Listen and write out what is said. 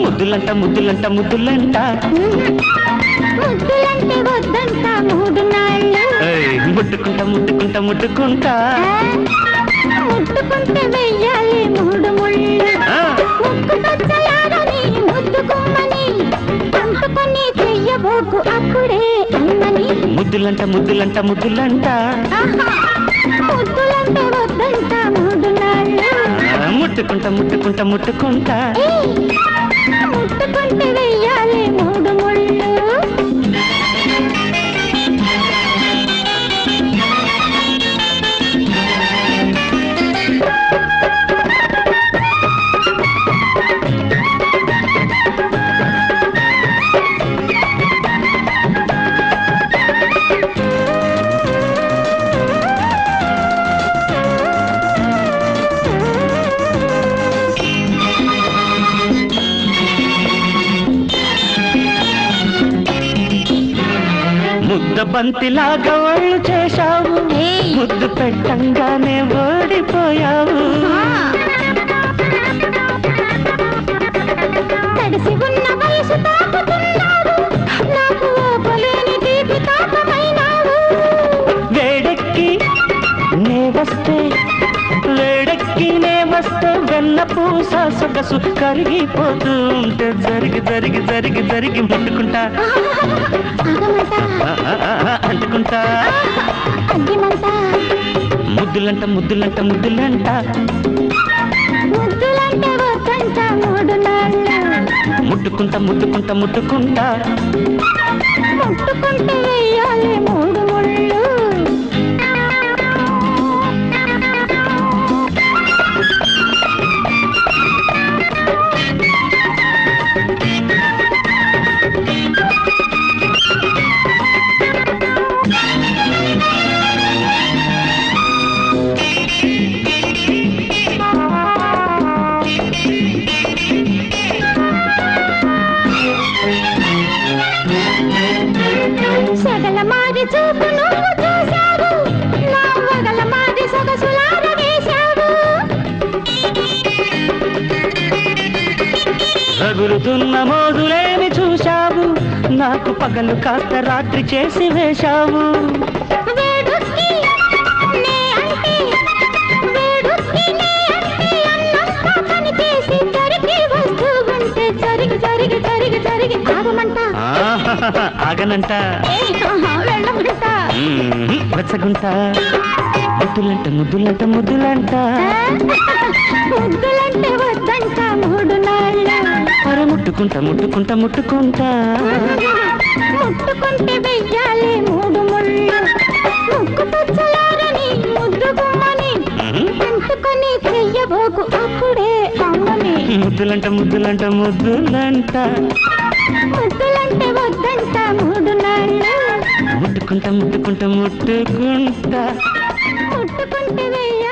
ముద్దులంట ముద్దులంట ముద్దులంట ముద్దులంటే వద్దంట మూడు నాళ్ళు ముట్టుకుంటా ముట్టుకుంటా ముట్టుకుంటా ముట్టుకుంటే వెయ్యాలి మూడు ముళ్ళు ముక్కుకొచ్చలారని ముద్దుకుమ్మని పంపుకొని చెయ్యబోకు అప్పుడే అమ్మని ముద్దులంట ముద్దులంట ముద్దులంట ముద్దులంటే వద్దంట మూడు నాళ్ళు ముట్టుకుంటా ముట్టుకుంటా ముట్టుకుంటా ముట్టుకుంటే వెయ్యాలి మూడు ముళ్ళు ముద్ద బంతిలాగా వాళ్ళు చేశావు ముద్దు పెట్టంగానే ఓడిపోయావు తడిసి ఉన్న వయసు తాకుతున్నావు నాకు ఓపలేని తీపి తాపమైనావు వేడెక్కి నే వస్తే వెన్న పూస సొగసు కరిగిపోతూ ఉంటే జరిగి జరిగి జరిగి జరిగి ముట్టుకుంటా అంటుకుంటా ముద్దులంట ముద్దులంట ముద్దులంట ముద్దులంటే వద్దంట మూడు నాళ్ళు ముట్టుకుంటా ముట్టుకుంటా ముట్టుకుంటా ముట్టుకుంటే వెయ్యాలి మూడు ముళ్ళు సగల మాది చూపు నువ్వు చూశావు నా వగల మాది సొగసులార వేశావు రగులుతున్న మోదులేమి చూశావు నాకు పగలు కాస్త రాత్రి చేసి వేశావు వేడుక్కి నే అంటే అన్నంతా కనిపేసి జరిగి వస్తూ ఉంటే జరిగి జరిగి జరిగి జరిగి ఆగమంట ఆగనంట వెళ్ళమంట వచ్చగుంటా ముద్దులంట ముద్దులంట ముద్దులంట ముద్దులంటే వద్దంట మూడు నాళ్ళు అరే ముట్టుకుంటా ముట్టుకుంటా ముట్టుకుంటా ముట్టుకుంటే వెయ్యాలి మూడు ముళ్ళు ముక్కు పచ్చలారని ముద్దు గుమ్మని అంటుకొని చెయ్యబోకు అప్పుడే అమ్మని ముద్దులంట ముద్దులంట ముద్దులంట ముద్దులంటే వద్దంట మూడు నాళ్ళు ముట్టుకుంటా ముట్టుకుంటా ముట్టుకుంటా ముట్టుకుంటే వెయ్యాలి